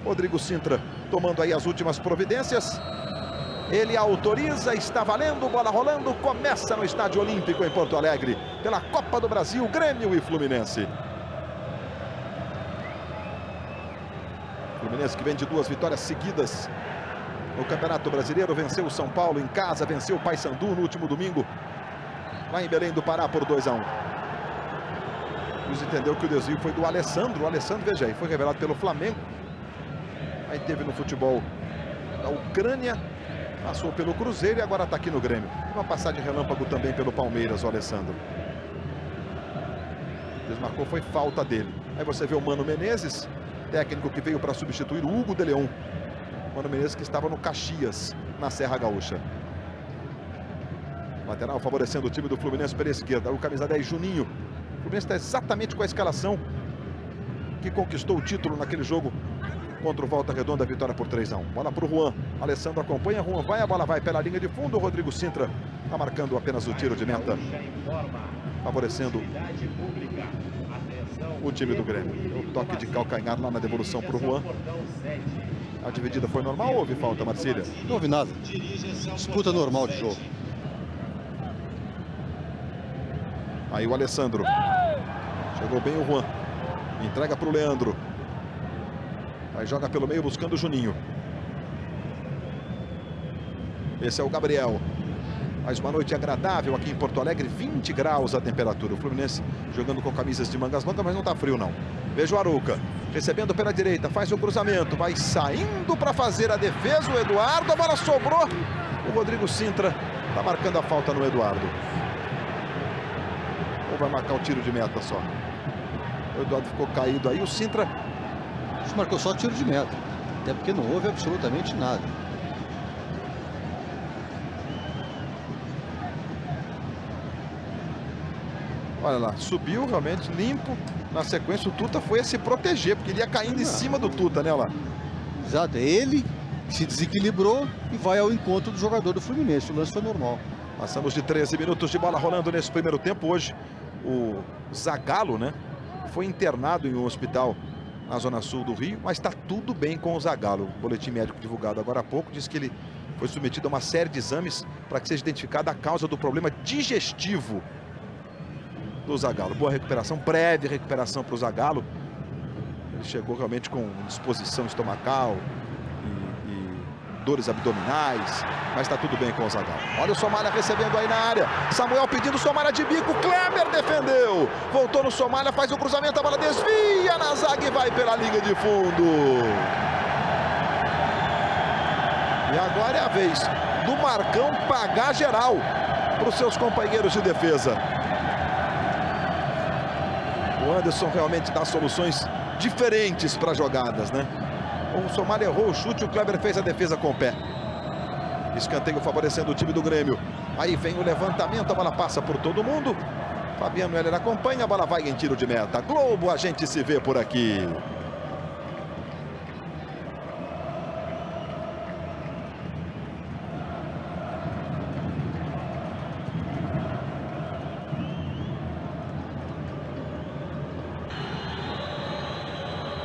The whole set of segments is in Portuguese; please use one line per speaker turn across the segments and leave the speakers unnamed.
Rodrigo Sintra tomando aí as últimas providências. Ele autoriza, está valendo, bola rolando, começa no Estádio Olímpico em Porto Alegre, pela Copa do Brasil, Grêmio e Fluminense. Fluminense que vem de 2 vitórias seguidas no Campeonato Brasileiro, venceu o São Paulo em casa, venceu o Paysandu no último domingo, lá em Belém do Pará por 2 a 1. Luiz entendeu que o desvio foi do Alessandro. O Alessandro, veja aí, foi revelado pelo Flamengo. Aí teve no futebol da Ucrânia, passou pelo Cruzeiro e agora está aqui no Grêmio. Uma passagem relâmpago também pelo Palmeiras, o Alessandro. Desmarcou, foi falta dele. Aí você vê o Mano Menezes, técnico que veio para substituir o Hugo de Leon. Mano Menezes que estava no Caxias, na Serra Gaúcha. Lateral favorecendo o time do Fluminense pela esquerda. O camisa 10, Juninho. O Fluminense está exatamente com a escalação que conquistou o título naquele jogo contra o Volta Redonda, vitória por 3 a 1. Bola para o Juan. Alessandro acompanha, Juan vai, a bola vai pela linha de fundo. O Rodrigo Sintra está marcando apenas o tiro de meta, favorecendo o time do Grêmio. O toque de calcanhar lá na devolução para o Juan. A dividida foi normal ou houve falta, Marcília?
Não houve nada. Disputa normal de jogo.
Aí o Alessandro. Chegou bem o Juan. Entrega para o Leandro. Aí joga pelo meio buscando o Juninho. Esse é o Gabriel. Mais uma noite agradável aqui em Porto Alegre. 20 graus a temperatura. O Fluminense jogando com camisas de mangas longas, mas não está frio não. Veja o Arouca. Recebendo pela direita. Faz o cruzamento. Vai saindo para fazer a defesa. O Eduardo. A bola sobrou. O Rodrigo Sintra está marcando a falta no Eduardo. Ou vai marcar o tiro de meta só? O Eduardo ficou caído aí. O Sintra
marcou só tiro de meta. Até porque não houve absolutamente nada.
Olha lá, subiu realmente limpo. Na sequência o Tuta foi a se proteger, porque ele ia caindo em cima do Tuta, né, lá?
Exato, ele se desequilibrou e vai ao encontro do jogador do Fluminense. O lance foi normal.
Passamos de 13 minutos de bola rolando nesse primeiro tempo. Hoje o Zagallo, né, foi internado em um hospital na zona sul do Rio, mas está tudo bem com o Zagallo. O boletim médico divulgado agora há pouco diz que ele foi submetido a uma série de exames para que seja identificada a causa do problema digestivo do Zagallo. Boa recuperação, breve recuperação para o Zagallo. Ele chegou realmente com disposição estomacal e dores abdominais, mas está tudo bem com o Zagallo. Olha o Somália recebendo aí na área. Samuel pedindo, Somália de bico. Kleber defendeu. Voltou no Somália, faz o cruzamento, a bola desvia na zaga e vai pela linha de fundo. E agora é a vez do Marcão pagar geral para os seus companheiros de defesa. O Anderson realmente dá soluções diferentes para jogadas, né? O Somália errou o chute, o Kleber fez a defesa com o pé. Escanteio favorecendo o time do Grêmio. Aí vem o levantamento, a bola passa por todo mundo. Fabiano Heller acompanha, a bola vai em tiro de meta. Globo, a gente se vê por aqui.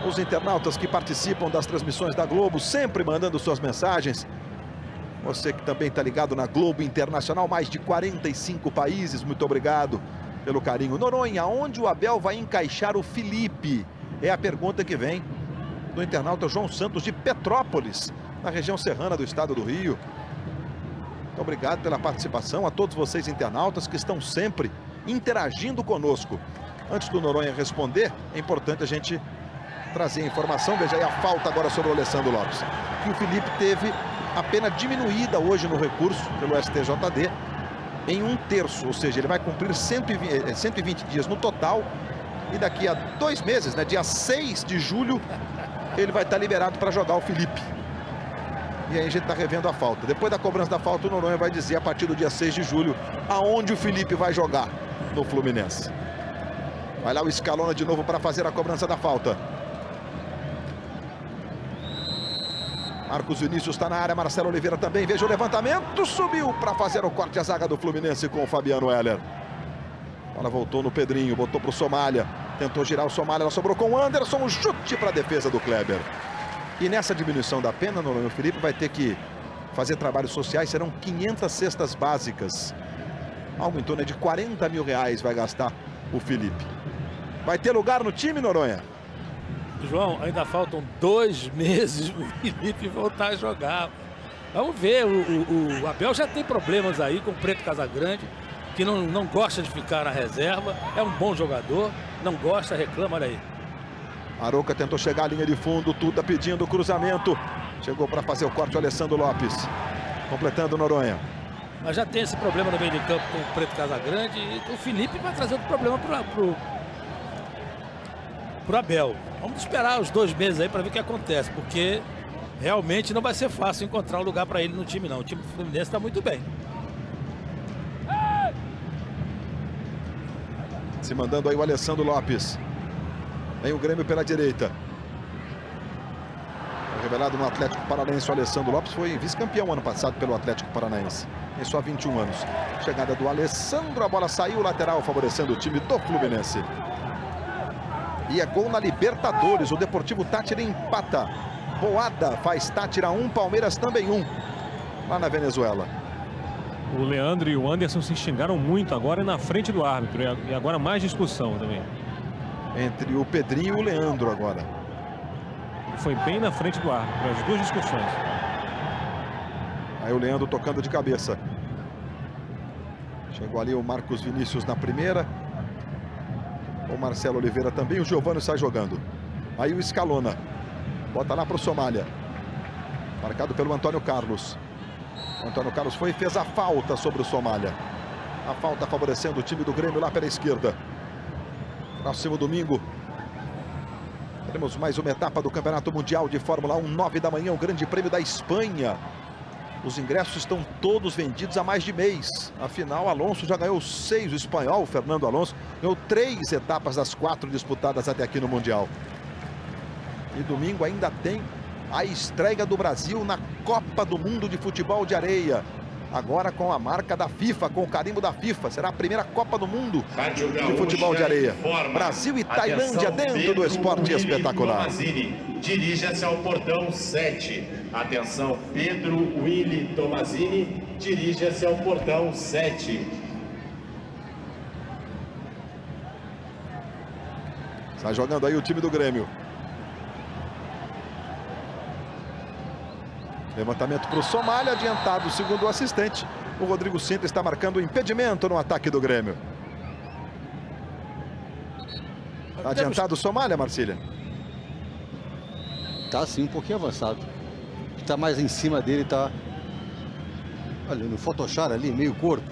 Os internautas que participam das transmissões da Globo, sempre mandando suas mensagens. Você que também está ligado na Globo Internacional, mais de 45 países, muito obrigado pelo carinho. Noronha, onde o Abel vai encaixar o Felipe? É a pergunta que vem do internauta João Santos de Petrópolis, na região serrana do estado do Rio. Muito obrigado pela participação a todos vocês internautas que estão sempre interagindo conosco. Antes do Noronha responder, é importante a gente trazer a informação. Veja aí a falta agora sobre o Alessandro Lopes, que o Felipe teve a pena diminuída hoje no recurso pelo STJD em 1/3, ou seja, ele vai cumprir 120 dias no total e daqui a 2 meses, né, dia 6 de julho, ele vai estar liberado para jogar o Felipe. E aí a gente está revendo a falta. Depois da cobrança da falta, o Noronha vai dizer a partir do dia 6 de julho aonde o Felipe vai jogar no Fluminense. Vai lá o Scalona de novo para fazer a cobrança da falta. Marcos Vinícius está na área, Marcelo Oliveira também. Veja o levantamento, subiu para fazer o corte à zaga do Fluminense com o Fabiano Heller. A bola voltou no Pedrinho, botou para o Somália. Tentou girar o Somália, ela sobrou com o Anderson. Um chute para a defesa do Kleber. E nessa diminuição da pena, o Felipe vai ter que fazer trabalhos sociais, serão 500 cestas básicas. Algo em torno de 40 mil reais vai gastar o Felipe. Vai ter lugar no time, Noronha?
João, ainda faltam 2 meses para o Felipe voltar a jogar. Vamos ver, o Abel já tem problemas aí com o Preto Casagrande, que não gosta de ficar na reserva, é um bom jogador, não gosta, reclama, olha aí.
Arouca tentou chegar à linha de fundo, Tuta pedindo o cruzamento. Chegou para fazer o corte o Alessandro Lopes. Completando o Noronha.
Mas já tem esse problema no meio de campo com o Preto Casagrande e o Felipe vai trazer outro problema pro Abel. Vamos esperar os 2 meses aí para ver o que acontece, porque realmente não vai ser fácil encontrar um lugar para ele no time, não. O time do Fluminense está muito bem.
Se mandando aí o Alessandro Lopes. Vem o Grêmio pela direita. Revelado no Atlético Paranaense, o Alessandro Lopes foi vice-campeão ano passado pelo Atlético Paranaense. Tem só 21 anos. Chegada do Alessandro, a bola saiu lateral, favorecendo o time do Fluminense. E é gol na Libertadores, o Deportivo Táchira empata. Boada faz Táchira 1, Palmeiras também 1, lá na Venezuela.
O Leandro e o Anderson se xingaram muito agora na frente do árbitro. E agora mais discussão também.
Entre o Pedrinho e o Leandro agora.
Foi bem na frente do árbitro, as 2 discussões.
Aí o Leandro tocando de cabeça. Chegou ali o Marcos Vinícius na primeira. O Marcelo Oliveira também. O Giovani sai jogando. Aí o Scalona. Bota lá para o Somália. Marcado pelo Antônio Carlos. O Antônio Carlos foi e fez a falta sobre o Somália. A falta favorecendo o time do Grêmio lá pela esquerda. Próximo domingo teremos mais uma etapa do Campeonato Mundial de Fórmula 1, 9 da manhã, o Grande Prêmio da Espanha. Os ingressos estão todos vendidos há mais de mês. Afinal, Alonso já ganhou 6, o espanhol, Fernando Alonso, ganhou 3 etapas das 4 disputadas até aqui no Mundial. E domingo ainda tem a estreia do Brasil na Copa do Mundo de Futebol de Areia. Agora com a marca da FIFA, com o carimbo da FIFA. Será a primeira Copa do Mundo de futebol de areia. Brasil e Tailândia dentro do esporte espetacular.
Dirija-se ao portão 7. Atenção, Pedro Willy Tomazini, dirija-se ao portão 7.
Está jogando aí o time do Grêmio. Levantamento para o Somália, adiantado segundo o assistente. O Rodrigo Sintra está marcando o impedimento no ataque do Grêmio. Está adiantado o Somália, Marcília?
Tá sim, um pouquinho avançado. Está mais em cima dele, tá. Olha, no Photoshop ali, meio corpo.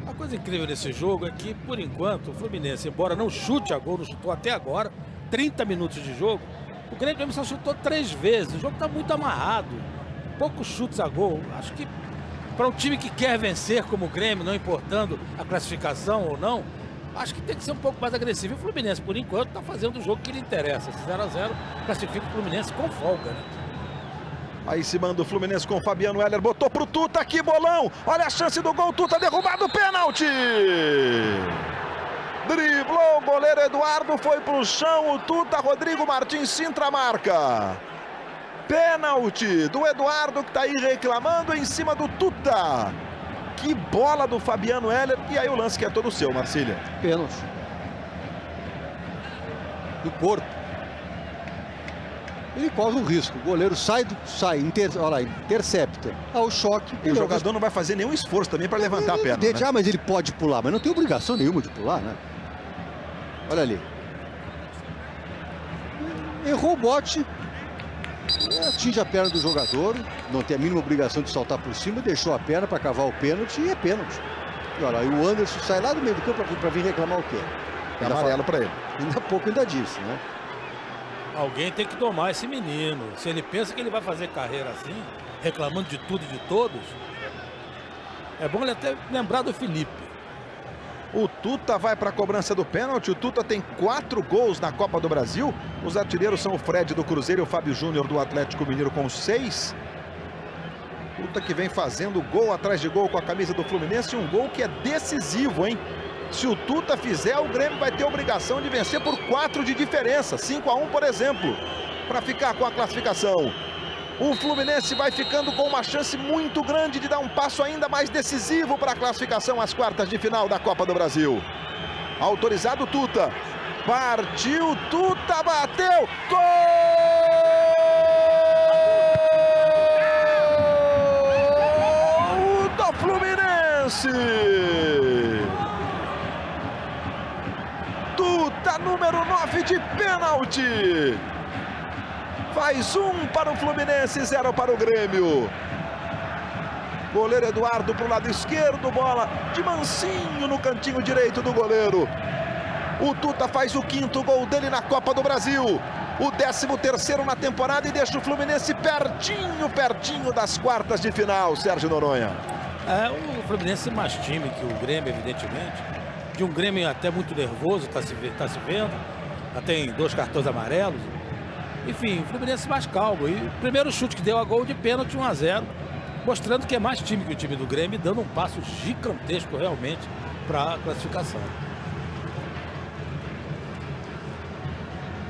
A coisa incrível nesse jogo é que, por enquanto, o Fluminense, embora não chute a gol, não chutou até agora, 30 minutos de jogo, o Grêmio só chutou 3 vezes. O jogo está muito amarrado. Poucos chutes a gol. Acho que para um time que quer vencer como o Grêmio, não importando a classificação ou não, acho que tem que ser um pouco mais agressivo. E o Fluminense, por enquanto, está fazendo o jogo que lhe interessa. Esse 0 a 0 classifica o Fluminense com folga, né?
Aí se manda o Fluminense com o Fabiano Heller. Botou pro Tuta, que bolão! Olha a chance do gol, Tuta derrubado, pênalti! Driblou o goleiro Eduardo, foi pro chão, o Tuta, Rodrigo Martins Sintra marca. Pênalti do Eduardo, que tá aí reclamando em cima do Tuta. Que bola do Fabiano Heller. E aí o lance que é todo seu, Marcília.
Pênalti. Do corpo. Ele corre um risco. O goleiro olha lá, intercepta. Ao choque.
E o jogador não vai fazer nenhum esforço também para levantar a perna.
Né? Mas ele pode pular, mas não tem obrigação nenhuma de pular, né? Olha ali. Errou o bote. Atinge a perna do jogador. Não tem a mínima obrigação de saltar por cima. Deixou a perna para cavar o pênalti e é pênalti. E olha, aí o Anderson sai lá do meio do campo para vir reclamar o quê?
Ainda amarelo para ele.
Ainda pouco ainda disse, né?
Alguém tem que domar esse menino. Se ele pensa que ele vai fazer carreira assim, reclamando de tudo e de todos, é bom ele até lembrar do Felipe.
O Tuta vai para a cobrança do pênalti. O Tuta tem 4 gols na Copa do Brasil. Os artilheiros são o Fred do Cruzeiro e o Fábio Júnior do Atlético Mineiro com 6. Tuta que vem fazendo gol atrás de gol com a camisa do Fluminense. Um gol que é decisivo, hein? Se o Tuta fizer, o Grêmio vai ter a obrigação de vencer por 4 de diferença. 5-1, por exemplo, para ficar com a classificação. O Fluminense vai ficando com uma chance muito grande de dar um passo ainda mais decisivo para a classificação às quartas de final da Copa do Brasil. Autorizado o Tuta. Partiu, Tuta, bateu. Gol do Fluminense. Tuta, número 9 de pênalti. Faz 1 para o Fluminense, 0 para o Grêmio. Goleiro Eduardo para o lado esquerdo, bola de mansinho no cantinho direito do goleiro. O Tuta faz o 5º gol dele na Copa do Brasil. O 13º na temporada e deixa o Fluminense pertinho das quartas de final, Sérgio Noronha.
O Fluminense mais time que o Grêmio, evidentemente. De um Grêmio até muito nervoso, tá se vendo. Já tem 2 cartões amarelos. Enfim, o Fluminense mais calmo. E o primeiro chute que deu a gol de pênalti, 1-0. Mostrando que é mais time que o time do Grêmio, dando um passo gigantesco realmente para a classificação.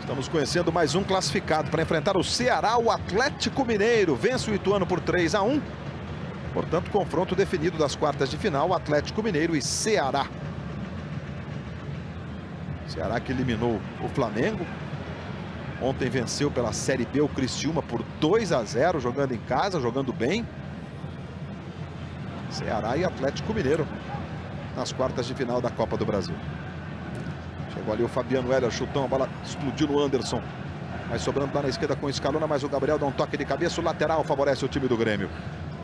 Estamos conhecendo mais um classificado para enfrentar o Ceará, o Atlético Mineiro. Vence o Ituano por 3-1. Portanto, confronto definido das quartas de final, Atlético Mineiro e Ceará. Ceará que eliminou o Flamengo. Ontem venceu pela Série B o Criciúma por 2-0, jogando em casa, jogando bem. Ceará e Atlético Mineiro nas quartas de final da Copa do Brasil. Chegou ali o Fabiano Heller, chutão, a bola explodiu no Anderson. Vai sobrando lá na esquerda com o Scalona, mas o Gabriel dá um toque de cabeça, o lateral favorece o time do Grêmio.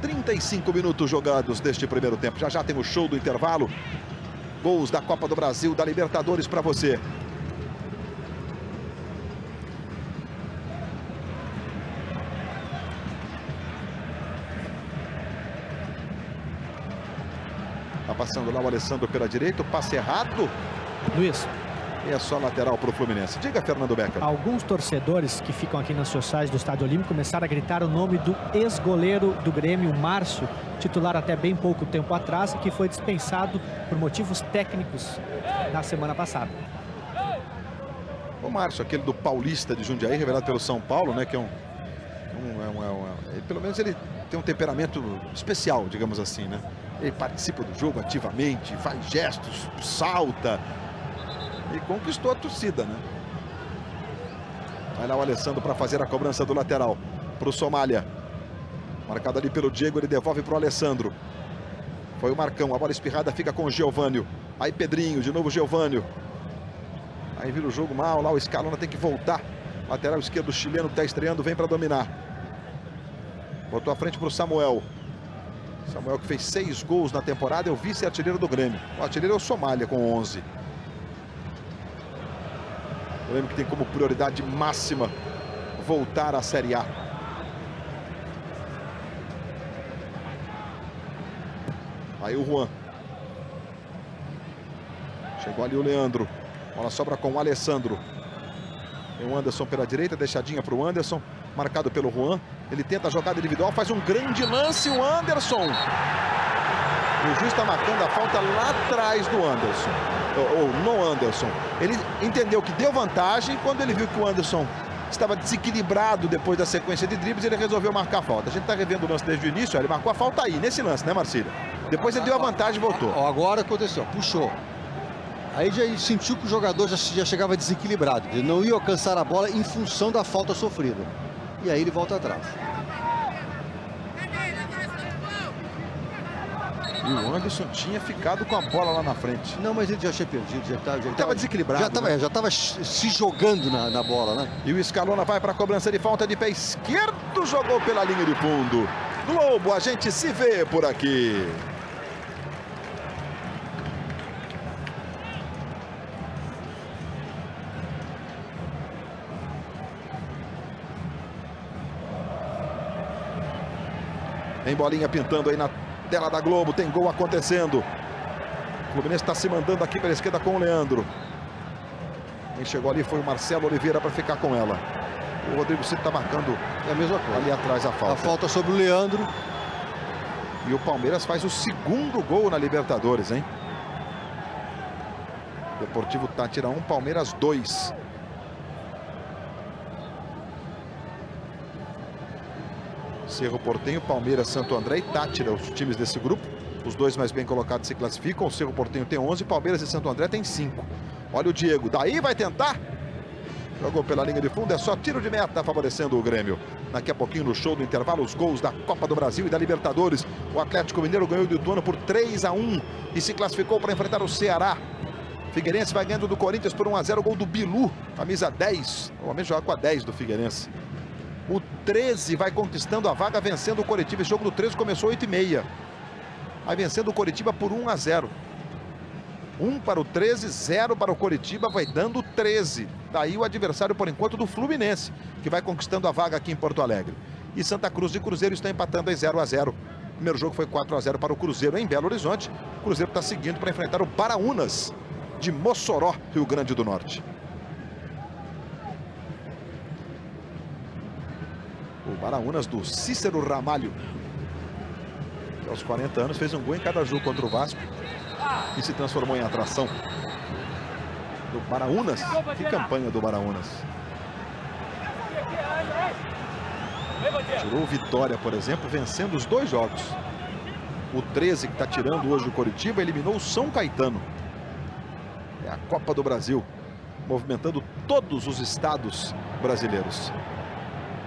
35 minutos jogados deste primeiro tempo. Já tem o show do intervalo. Gols da Copa do Brasil, da Libertadores para você. Tá passando lá o Alessandro pela direita, o passe errado.
Luiz.
E é só lateral para o Fluminense. Diga, Fernando Becker.
Alguns torcedores que ficam aqui nas sociais do Estádio Olímpico começaram a gritar o nome do ex-goleiro do Grêmio, Márcio, titular até bem pouco tempo atrás, que foi dispensado por motivos técnicos na semana passada.
O Márcio, aquele do Paulista de Jundiaí, revelado pelo São Paulo, né? Que pelo menos ele tem um temperamento especial, digamos assim, né? Ele participa do jogo ativamente, faz gestos, salta. E conquistou a torcida, né? Vai lá o Alessandro para fazer a cobrança do lateral. Para o Somália. Marcado ali pelo Diego, ele devolve para o Alessandro. Foi o Marcão, a bola espirrada fica com o Geovânio. Aí Pedrinho, de novo Geovânio. Aí vira o jogo mal, lá o Scalona tem que voltar. Lateral esquerdo, o chileno que está estreando, vem para dominar. Botou a frente para o Samuel. Samuel que fez 6 gols na temporada, é o vice-artilheiro do Grêmio. O artilheiro é o Somália com 11. O Grêmio que tem como prioridade máxima voltar à Série A. Aí o Juan. Chegou ali o Leandro. Bola sobra com o Alessandro. Tem o Anderson pela direita, deixadinha para o Anderson. Marcado pelo Juan. Ele tenta a jogada individual, faz um grande lance, o Anderson. O juiz está marcando a falta lá atrás do Anderson. Ou no Anderson. Ele entendeu que deu vantagem. Quando ele viu que o Anderson estava desequilibrado depois da sequência de dribles, ele resolveu marcar a falta. A gente está revendo o lance desde o início. Ele marcou a falta aí, nesse lance, né, Marcílio? Depois ele deu a vantagem e voltou.
Agora aconteceu, puxou. Aí já sentiu que o jogador já chegava desequilibrado. Ele não ia alcançar a bola em função da falta sofrida. E aí ele volta atrás.
E o Anderson tinha ficado com a bola lá na frente.
Não, mas ele já tinha perdido. Ele
estava desequilibrado.
Já estava se jogando na bola, né?
E o Scalona vai para a cobrança de falta de pé esquerdo. Jogou pela linha de fundo. Globo, a gente se vê por aqui. Tem bolinha pintando aí na tela da Globo, tem gol acontecendo. O Fluminense está se mandando aqui pela esquerda com o Leandro. Quem chegou ali foi o Marcelo Oliveira para ficar com ela. O Rodrigo Cito está marcando
a mesma coisa.
Ali atrás a falta.
A falta sobre o Leandro.
E o Palmeiras faz o segundo gol na Libertadores, hein? Deportivo Táchira 1, Palmeiras 2. Cerro Porteño, Palmeiras, Santo André e Táchira, os times desse grupo. Os dois mais bem colocados se classificam. O Cerro Porteño tem 11, Palmeiras e Santo André tem 5. Olha o Diego, daí vai tentar. Jogou pela linha de fundo, é só tiro de meta favorecendo o Grêmio. Daqui a pouquinho no show do intervalo, os gols da Copa do Brasil e da Libertadores. O Atlético Mineiro ganhou do Ituano por 3-1 e se classificou para enfrentar o Ceará. Figueirense vai ganhando do Corinthians por 1-0, gol do Bilu, camisa 10. Normalmente joga com a 10 do Figueirense. O 13 vai conquistando a vaga, vencendo o Coritiba. Esse jogo do 13 começou 8h30. Vai vencendo o Coritiba por 1-0. 1 para o 13, 0 para o Coritiba, vai dando 13. Daí o adversário, por enquanto, do Fluminense, que vai conquistando a vaga aqui em Porto Alegre. E Santa Cruz e Cruzeiro estão empatando em 0-0. O primeiro jogo foi 4-0 para o Cruzeiro em Belo Horizonte. O Cruzeiro está seguindo para enfrentar o Baraunas de Mossoró, Rio Grande do Norte. O Baraunas do Cícero Ramalho, que aos 40 anos fez um gol em cada jogo contra o Vasco e se transformou em atração do Baraunas. Que campanha do Baraunas. Tirou Vitória, por exemplo, vencendo os 2 jogos. O 13, que está tirando hoje o Coritiba, eliminou o São Caetano. É a Copa do Brasil, movimentando todos os estados brasileiros.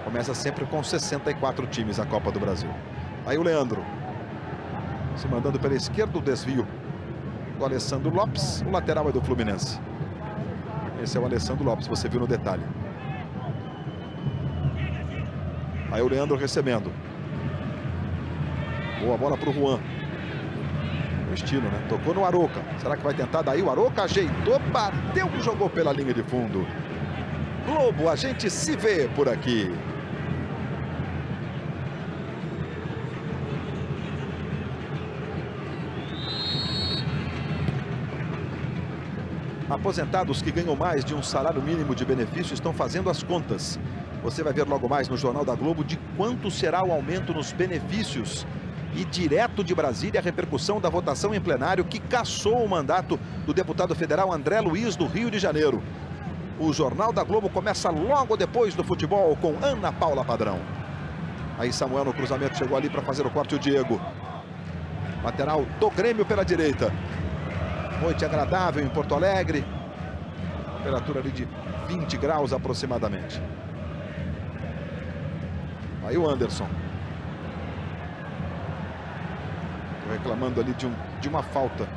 Começa sempre com 64 times a Copa do Brasil. Aí o Leandro, se mandando pela esquerda, o desvio do Alessandro Lopes. O lateral é do Fluminense. Esse é o Alessandro Lopes, você viu no detalhe. Aí o Leandro recebendo. Boa bola para o Juan. O estilo, né? Tocou no Arouca. Será que vai tentar daí? O Arouca ajeitou, bateu e jogou pela linha de fundo. Globo, a gente se vê por aqui. Aposentados que ganham mais de um salário mínimo de benefício estão fazendo as contas. Você vai ver logo mais no Jornal da Globo de quanto será o aumento nos benefícios. E direto de Brasília, a repercussão da votação em plenário que cassou o mandato do deputado federal André Luiz do Rio de Janeiro. O Jornal da Globo começa logo depois do futebol com Ana Paula Padrão. Aí Samuel no cruzamento chegou ali para fazer o corte, o Diego. Lateral do Grêmio pela direita. Noite agradável em Porto Alegre. Temperatura ali de 20 graus aproximadamente. Aí o Anderson. Reclamando ali de uma falta.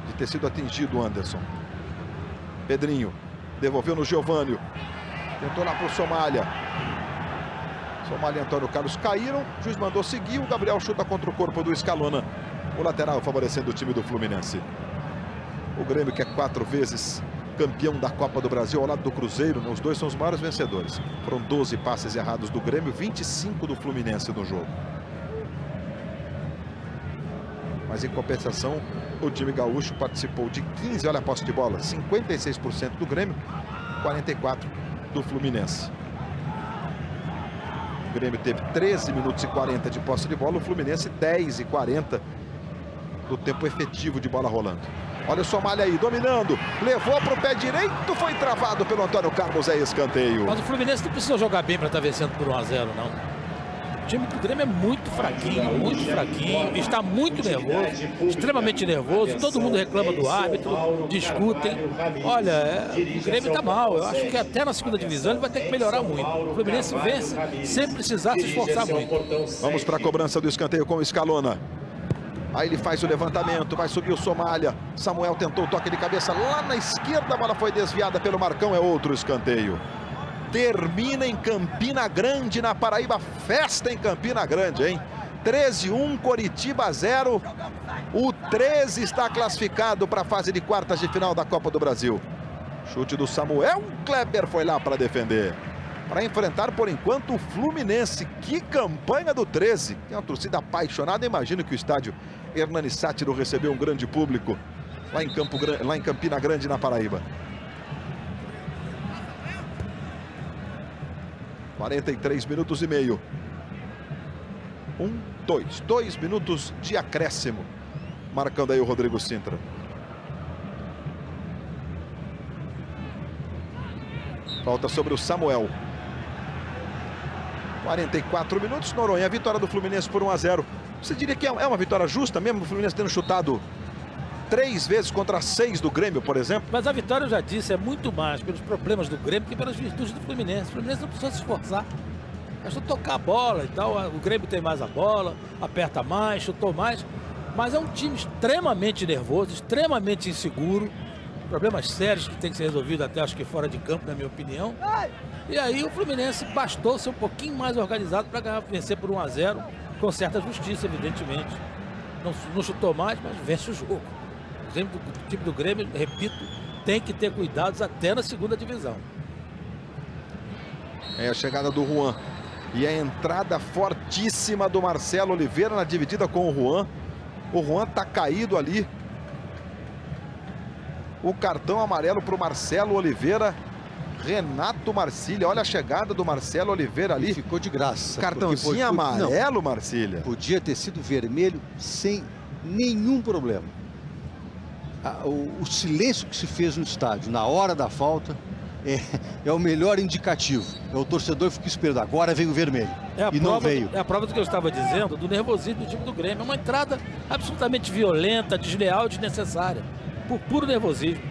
De ter sido atingido o Anderson. Pedrinho. Devolveu no Giovânio. Tentou lá para o Somália. Somália e Antônio Carlos caíram. O juiz mandou seguir. O Gabriel chuta contra o corpo do Scalona. O lateral favorecendo o time do Fluminense. O Grêmio, que é 4 vezes campeão da Copa do Brasil ao lado do Cruzeiro, os dois são os maiores vencedores. Foram 12 passes errados do Grêmio, 25 do Fluminense no jogo. Mas em compensação, o time gaúcho participou de 15, olha a posse de bola, 56% do Grêmio, 44% do Fluminense. O Grêmio teve 13 minutos e 40 de posse de bola, o Fluminense 10 e 40 do tempo efetivo de bola rolando. Olha o Somália aí, dominando, levou para o pé direito, foi travado pelo Antônio Carlos, é escanteio.
Mas o Fluminense não precisa jogar bem para estar vencendo por 1-0, não. O time do Grêmio é muito fraquinho, está muito nervoso, extremamente nervoso, todo mundo reclama do árbitro, discutem. Olha, o Grêmio está mal, eu acho que até na segunda divisão ele vai ter que melhorar muito. O Fluminense vence sem precisar se esforçar muito.
Vamos para a cobrança do escanteio com o Scalona. Aí ele faz o levantamento, vai subir o Somália. Samuel tentou o toque de cabeça lá na esquerda, a bola foi desviada pelo Marcão, é outro escanteio. Termina em Campina Grande, na Paraíba, festa em Campina Grande, hein? 13-1, Coritiba 0. O 13 está classificado para a fase de quartas de final da Copa do Brasil. Chute do Samuel, Kleber foi lá para defender. Para enfrentar, por enquanto, o Fluminense. Que campanha do 13. Tem uma torcida apaixonada. Imagino que o estádio Hernani Sátiro recebeu um grande público lá em Campina Grande, na Paraíba. 43 minutos e meio. 2 minutos de acréscimo. Marcando aí o Rodrigo Sintra. Falta sobre o Samuel. 44 minutos, Noronha. A vitória do Fluminense por 1-0. Você diria que é uma vitória justa mesmo? O Fluminense tendo chutado 3 vezes contra 6 do Grêmio, por exemplo?
Mas a vitória, eu já disse, é muito mais pelos problemas do Grêmio que pelas virtudes do Fluminense. O Fluminense não precisa se esforçar. É só tocar a bola e tal. O Grêmio tem mais a bola, aperta mais, chutou mais. Mas é um time extremamente nervoso, extremamente inseguro. Problemas sérios que tem que ser resolvidos até, acho que fora de campo, na minha opinião. E aí o Fluminense bastou ser um pouquinho mais organizado para vencer por 1-0, com certa justiça, evidentemente. Não chutou mais, mas vence o jogo. O time do Grêmio, repito, tem que ter cuidados até na segunda divisão.
É a chegada do Juan. E a entrada fortíssima do Marcelo Oliveira na dividida com o Juan. O Juan tá caído ali. O cartão amarelo para o Marcelo Oliveira. Renato Marcília, olha a chegada do Marcelo Oliveira ali.
E ficou de graça.
Cartãozinho amarelo, Marcília.
Podia ter sido vermelho sem nenhum problema. O silêncio que se fez no estádio na hora da falta é o melhor indicativo. O torcedor fica esperando, agora vem o vermelho. Não veio.
É a prova do que eu estava dizendo, do nervosismo do time do Grêmio. É uma entrada absolutamente violenta, desleal e desnecessária. Por puro nervosismo.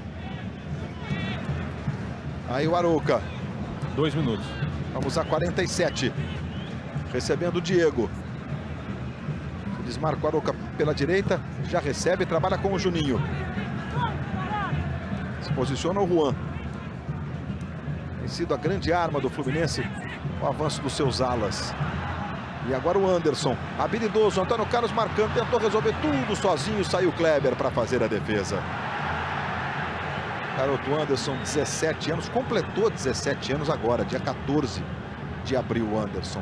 Aí o Arouca.
2 minutos.
Vamos a 47. Recebendo o Diego. Desmarca o Arouca pela direita. Já recebe, trabalha com o Juninho. Se posiciona o Juan. Tem sido a grande arma do Fluminense, o avanço dos seus alas. E agora o Anderson, habilidoso, Antônio Carlos marcando, tentou resolver tudo sozinho, saiu o Kleber para fazer a defesa. Garoto Anderson, 17 anos, completou 17 anos agora, dia 14 de abril, o Anderson.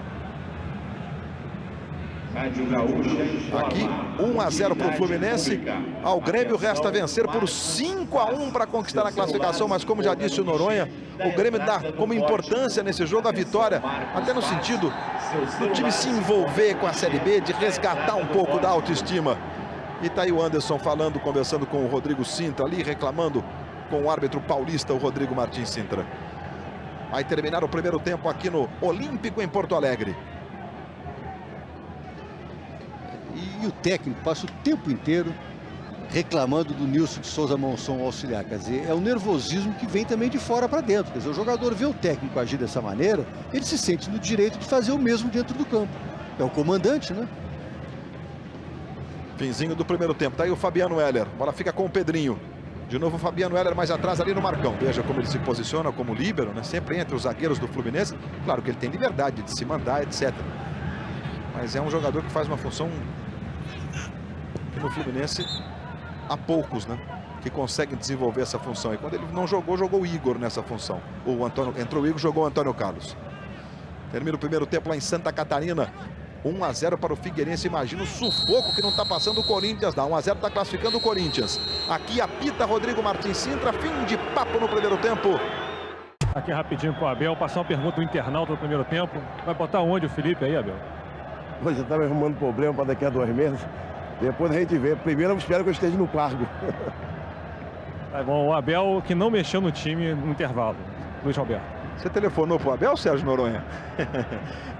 Aqui, 1-0 para o Fluminense. Ao Grêmio resta vencer por 5-1 para conquistar a classificação, mas como já disse o Noronha, o Grêmio dá como importância nesse jogo a vitória, até no sentido do time se envolver com a Série B, de resgatar um pouco da autoestima. E tá aí o Anderson falando, conversando com o Rodrigo Sintra ali, reclamando com o árbitro paulista, o Rodrigo Martins Sintra. Vai terminar o primeiro tempo aqui no Olímpico, em Porto Alegre.
E o técnico passa o tempo inteiro reclamando do Nilson de Souza Monson, auxiliar. Quer dizer, é o nervosismo que vem também de fora para dentro. Quer dizer, o jogador vê o técnico agir dessa maneira, ele se sente no direito de fazer o mesmo dentro do campo. É o comandante, né?
Finzinho do primeiro tempo. Tá aí o Fabiano Heller. Bola fica com o Pedrinho. De novo o Fabiano Heller mais atrás ali no Marcão. Veja como ele se posiciona como líbero, né? Sempre entre os zagueiros do Fluminense. Claro que ele tem liberdade de se mandar, etc. Mas é um jogador que faz uma função que no Fluminense há poucos, né? Que conseguem desenvolver essa função. E quando ele não jogou, jogou o Igor nessa função. Entrou o Igor, jogou o Antônio Carlos. Termina o primeiro tempo lá em Santa Catarina. 1-0 para o Figueirense. Imagina o sufoco que não está passando o Corinthians. Dá 1-0, está classificando o Corinthians. Aqui apita Rodrigo Martins Sintra. Fim de papo no primeiro tempo.
Aqui rapidinho com o Abel. Passar uma pergunta do internauta no primeiro tempo. Vai botar onde o Felipe aí, Abel?
Hoje eu estava arrumando problema para daqui a 2 meses. Depois a gente vê. Primeiro eu espero que eu esteja no cargo.
Tá bom, o Abel que não mexeu no time no intervalo. Luiz Roberto.
Você telefonou para o Abel, Sérgio Noronha?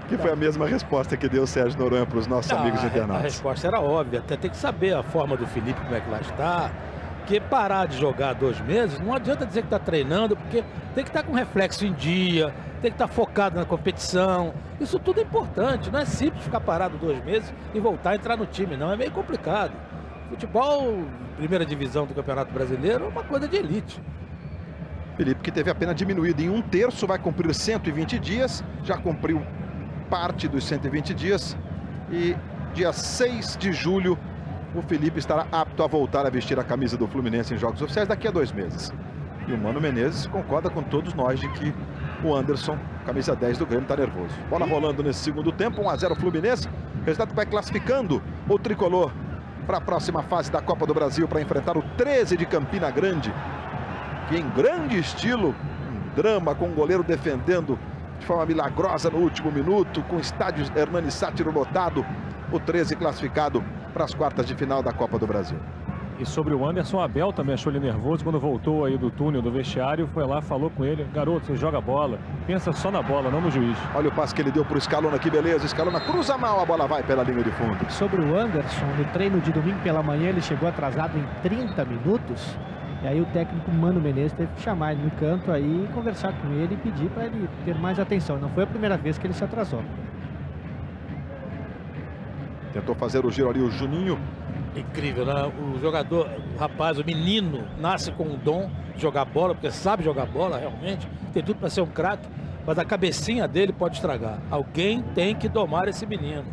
Que foi a mesma resposta que deu o Sérgio Noronha para os nossos amigos internautas.
A resposta era óbvia. Até tem que saber a forma do Felipe, como é que lá está. Porque parar de jogar 2 meses, não adianta dizer que está treinando, porque tem que estar com reflexo em dia, tem que estar focado na competição. Isso tudo é importante. Não é simples ficar parado 2 meses e voltar a entrar no time, não. É meio complicado. Futebol, primeira divisão do Campeonato Brasileiro, é uma coisa de elite.
Felipe, que teve a pena diminuída em 1/3, vai cumprir 120 dias. Já cumpriu parte dos 120 dias. E dia 6 de julho, o Felipe estará apto a voltar a vestir a camisa do Fluminense em jogos oficiais daqui a 2 meses. E o Mano Menezes concorda com todos nós de que o Anderson, camisa 10 do Grêmio, está nervoso. Bola rolando nesse segundo tempo, 1-0 Fluminense. O resultado vai classificando o tricolor para a próxima fase da Copa do Brasil, para enfrentar o 13 de Campina Grande, que em grande estilo, um drama com o goleiro defendendo de forma milagrosa no último minuto, com o estádio Hernani Sátiro lotado, o 13 classificado para as quartas de final da Copa do Brasil.
E sobre o Anderson, o Abel também achou ele nervoso quando voltou aí do túnel do vestiário, foi lá, falou com ele: garoto, você joga bola, pensa só na bola, não no juiz.
Olha o passe que ele deu para o Scalona, que beleza, Scalona cruza mal, a bola vai pela linha de fundo.
Sobre o Anderson, no treino de domingo pela manhã, ele chegou atrasado em 30 minutos. E aí o técnico Mano Menezes teve que chamar ele no canto aí, conversar com ele e pedir para ele ter mais atenção. Não foi a primeira vez que ele se atrasou.
Tentou fazer o giro ali o Juninho.
Incrível, né? O jogador, o rapaz, o menino, nasce com um dom de jogar bola, porque sabe jogar bola realmente, tem tudo para ser um craque, mas a cabecinha dele pode estragar. Alguém tem que domar esse menino.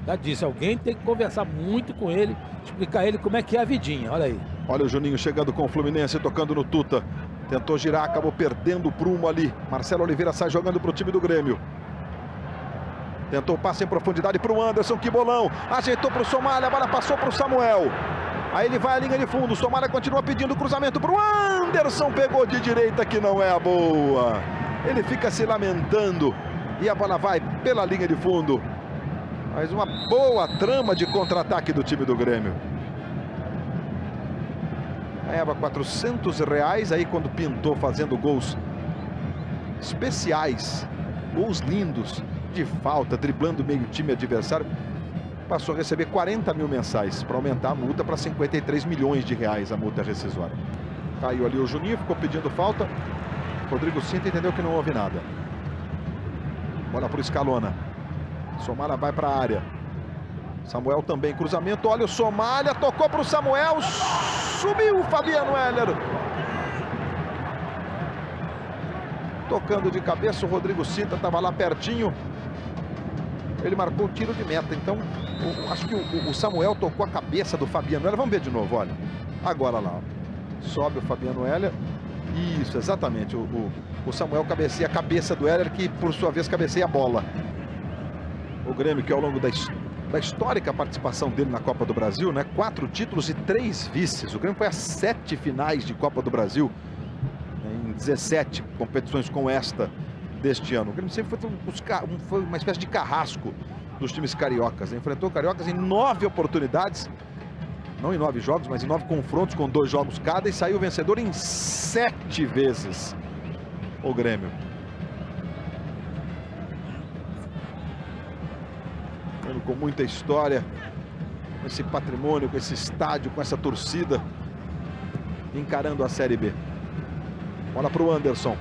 Já disse, alguém tem que conversar muito com ele, explicar a ele como é que é a vidinha, olha aí.
Olha o Juninho chegando com o Fluminense, tocando no Tuta. Tentou girar, acabou perdendo o prumo ali. Marcelo Oliveira sai jogando para o time do Grêmio. Tentou o passe em profundidade para o Anderson, que bolão. Ajeitou para o Somália, a bola passou para o Samuel. Aí ele vai à linha de fundo, o Somália continua pedindo cruzamento para o Anderson. Pegou de direita, que não é a boa. Ele fica se lamentando e a bola vai pela linha de fundo. Mas uma boa trama de contra-ataque do time do Grêmio. Ganhava R$400 aí quando pintou fazendo gols especiais, gols lindos, de falta, driblando meio time adversário. Passou a receber 40 mil mensais para aumentar a multa para 53 milhões de reais, a multa rescisória. Caiu ali o Juninho, ficou pedindo falta. Rodrigo Cinta entendeu que não houve nada. Bola para o Scalona. Somália vai para a área. Samuel também, cruzamento. Olha o Somália, tocou para o Samuel. Subiu o Fabiano Heller. Tocando de cabeça, o Rodrigo Cinta estava lá pertinho. Ele marcou o tiro de meta. Então, acho que o Samuel tocou a cabeça do Fabiano Heller. Vamos ver de novo, olha. Agora lá. Sobe o Fabiano Heller. Isso, exatamente. O Samuel cabeceia a cabeça do Heller, que por sua vez cabeceia a bola. O Grêmio, que ao longo da histórica participação dele na Copa do Brasil, né? 4 títulos e 3 vices. O Grêmio foi a 7 finais de Copa do Brasil, em 17 competições com esta deste ano. O Grêmio sempre foi uma espécie de carrasco dos times cariocas. Enfrentou cariocas em 9 oportunidades, não em 9 jogos, mas em 9 confrontos com 2 jogos cada, e saiu vencedor em 7 vezes. O Grêmio. Com muita história, com esse patrimônio, com esse estádio, com essa torcida, encarando a Série B. Bola para o Anderson.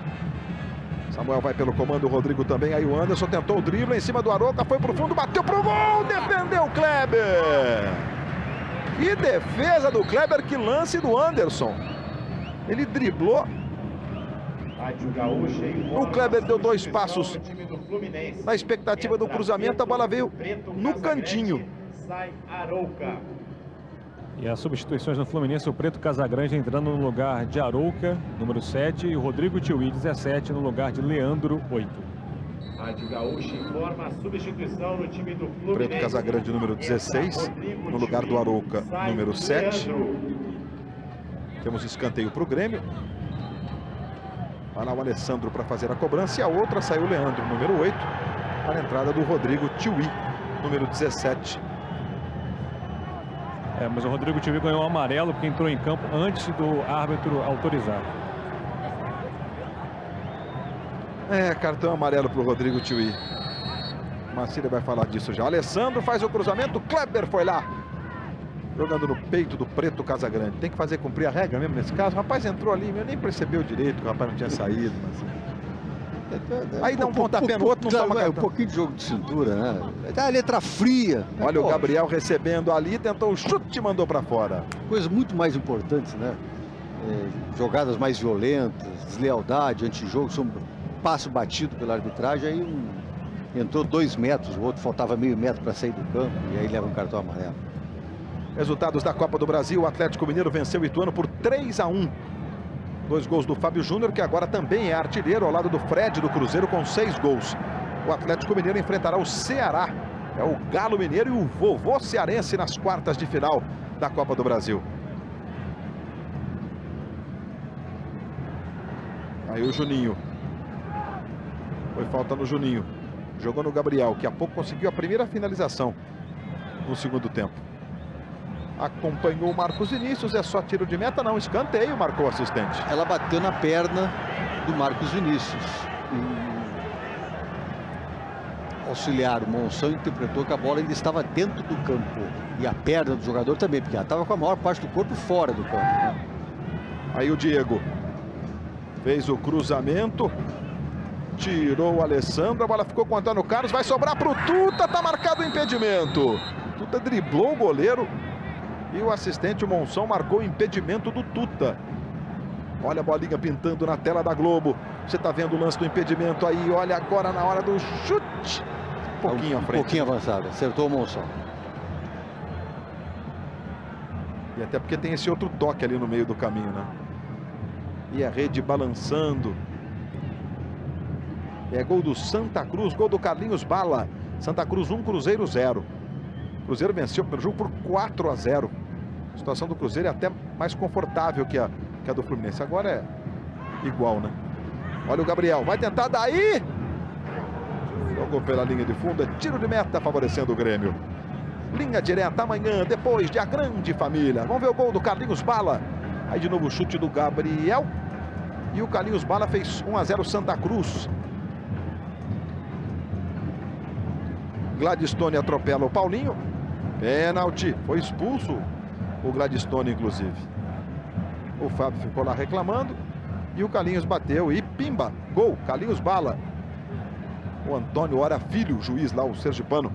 Samuel vai pelo comando, o Rodrigo também. Aí o Anderson tentou o drible em cima do Arouca, foi para o fundo, bateu para o gol, defendeu o Kleber. Que defesa do Kleber, que lance do Anderson. Ele driblou. O Kleber deu 2 passos na expectativa do cruzamento, a bola veio no cantinho.
E as substituições no Fluminense, o Preto Casagrande entrando no lugar de Arouca, número 7, e o Rodrigo Tiuí, 17, no lugar de Leandro, 8.
Rádio Gaúcha informa a substituição no time do Fluminense.
Preto Casagrande, número 16, no lugar do Arouca, número 7. Temos escanteio para o Grêmio. Vai lá o Alessandro para fazer a cobrança, e a outra saiu o Leandro, número 8, para a entrada do Rodrigo Tiuí, número 17.
Mas o Rodrigo Tiuí ganhou o amarelo porque entrou em campo antes do árbitro autorizar.
Cartão amarelo para o Rodrigo Tiuí. Marcília vai falar disso já. Alessandro faz o cruzamento, Kleber foi lá, jogando no peito do Preto Casagrande. Tem que fazer cumprir a regra mesmo nesse caso. O rapaz entrou ali, nem percebeu direito que o rapaz não tinha saído. Mas... Aí dá um pontapé no outro, não toma cartão.
Um pouquinho de jogo de cintura, né? É a letra fria.
Olha o Gabriel recebendo ali, tentou o chute e mandou para fora.
Coisas muito mais importantes, né? Jogadas mais violentas, deslealdade, antijogo, passo batido pela arbitragem. Aí entrou 2 metros, o outro faltava meio metro para sair do campo, e aí leva um cartão amarelo.
Resultados da Copa do Brasil: o Atlético Mineiro venceu o Ituano por 3-1. 2 gols do Fábio Júnior, que agora também é artilheiro, ao lado do Fred do Cruzeiro, com 6 gols. O Atlético Mineiro enfrentará o Ceará. É o Galo Mineiro e o vovô cearense nas quartas de final da Copa do Brasil. Aí o Juninho. Foi falta no Juninho. Jogou no Gabriel, que há pouco conseguiu a primeira finalização no segundo tempo. acompanhou o Marcos Vinícius. É só tiro de meta? Não, escanteio, marcou o assistente.
Ela bateu na perna do Marcos Vinícius. O auxiliar, o Monção, interpretou que a bola ainda estava dentro do campo. E a perna do jogador também, porque ela estava com a maior parte do corpo fora do campo, né?
Aí o Diego fez o cruzamento, tirou o Alessandro, a bola ficou com o Antônio Carlos, vai sobrar para o Tuta, tá marcado o impedimento. Tuta driblou o goleiro e o assistente, o Monção, marcou o impedimento do Tuta. Olha a bolinha pintando na tela da Globo. Você tá vendo o lance do impedimento aí, olha agora na hora do chute. Um pouquinho à frente.
Um pouquinho avançado, acertou o Monção.
E até porque tem esse outro toque ali no meio do caminho, né? E a rede balançando. É gol do Santa Cruz, gol do Carlinhos Bala. Santa Cruz 1, Cruzeiro 0. Cruzeiro venceu o primeiro jogo por 4-0. A situação do Cruzeiro é até mais confortável que a do Fluminense. Agora é igual, né? Olha o Gabriel, vai tentar daí. Jogou pela linha de fundo, é tiro de meta favorecendo o Grêmio. Linha direta amanhã, depois de A Grande Família. Vamos ver o gol do Carlinhos Bala. Aí de novo o chute do Gabriel. E o Carlinhos Bala fez 1-0 Santa Cruz. Gladstone atropela o Paulinho. Pênalti. Foi expulso o Gladstone, inclusive. O Fábio ficou lá reclamando. E o Carlinhos bateu. E pimba, gol, Carlinhos Bala. O Antônio Hora Filho, juiz lá, o sergipano,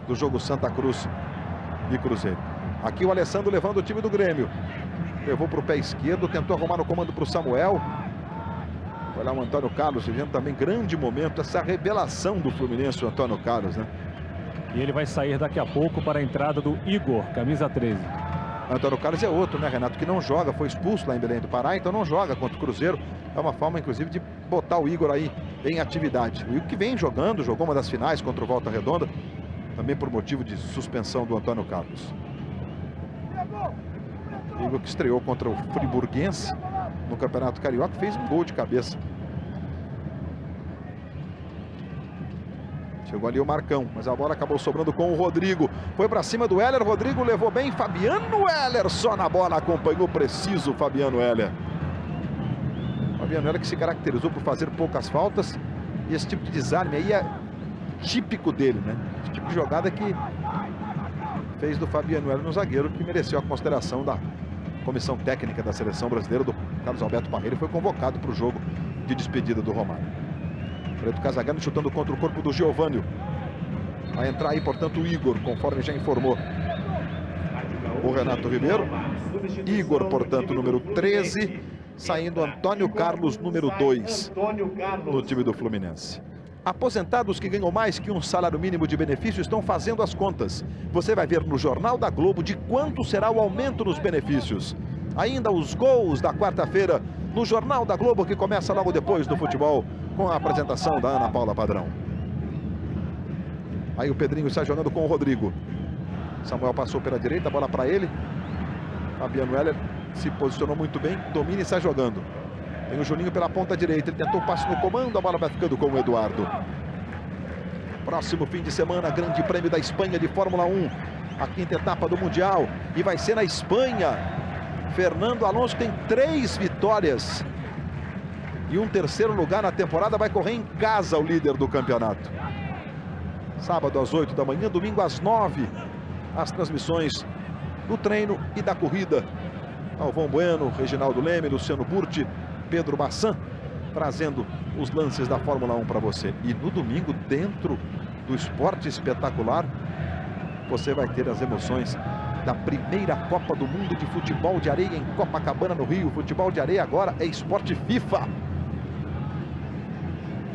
do jogo Santa Cruz e Cruzeiro. Aqui o Alessandro levando o time do Grêmio. Levou para o pé esquerdo, tentou arrumar o comando para o Samuel. Olha o Antônio Carlos vivendo também grande momento. Essa revelação do Fluminense, o Antônio Carlos, né?
E ele vai sair daqui a pouco para a entrada do Igor, camisa 13.
Antônio Carlos é outro, né, Renato, que não joga, foi expulso lá em Belém do Pará, então não joga contra o Cruzeiro. É uma forma, inclusive, de botar o Igor aí em atividade. O Igor que vem jogando, jogou uma das finais contra o Volta Redonda, também por motivo de suspensão do Antônio Carlos. Igor que estreou contra o Friburguense no Campeonato Carioca, fez um gol de cabeça. Chegou ali o Marcão, mas a bola acabou sobrando com o Rodrigo. Foi para cima do Heller, Rodrigo levou bem. Fabiano Heller só na bola, acompanhou preciso o Fabiano Heller. Fabiano Heller que se caracterizou por fazer poucas faltas. E esse tipo de desarme aí é típico dele, né? Esse tipo de jogada que fez do Fabiano Heller no zagueiro, que mereceu a consideração da comissão técnica da seleção brasileira, do Carlos Alberto Parreira, e foi convocado para o jogo de despedida do Romário. Preto Casagrande chutando contra o corpo do Giovânio. Vai entrar aí, portanto, o Igor, conforme já informou o Renato Ribeiro. Igor, portanto, número 13. Saindo Antônio Carlos, número 2, no time do Fluminense. Aposentados que ganham mais que um salário mínimo de benefício estão fazendo as contas. Você vai ver no Jornal da Globo de quanto será o aumento nos benefícios. Ainda os gols da quarta-feira no Jornal da Globo, que começa logo depois do futebol, com a apresentação da Ana Paula Padrão. Aí o Pedrinho está jogando com o Rodrigo. Samuel passou pela direita, a bola para ele. Fabiano Heller se posicionou muito bem, domina e está jogando. Tem o Juninho pela ponta direita, ele tentou o passe no comando, a bola vai ficando com o Eduardo. Próximo fim de semana, Grande Prêmio da Espanha de Fórmula 1. A quinta etapa do Mundial. E vai ser na Espanha. Fernando Alonso tem 3 vitórias. E um terceiro lugar na temporada, vai correr em casa o líder do campeonato. Sábado às 8 da manhã, domingo às 9. As transmissões do treino e da corrida. Alvão Bueno, Reginaldo Leme, Luciano Burti, Pedro Bassan, trazendo os lances da Fórmula 1 para você. E no domingo, dentro do Esporte Espetacular, você vai ter as emoções da primeira Copa do Mundo de Futebol de Areia em Copacabana, no Rio. Futebol de areia agora é esporte FIFA.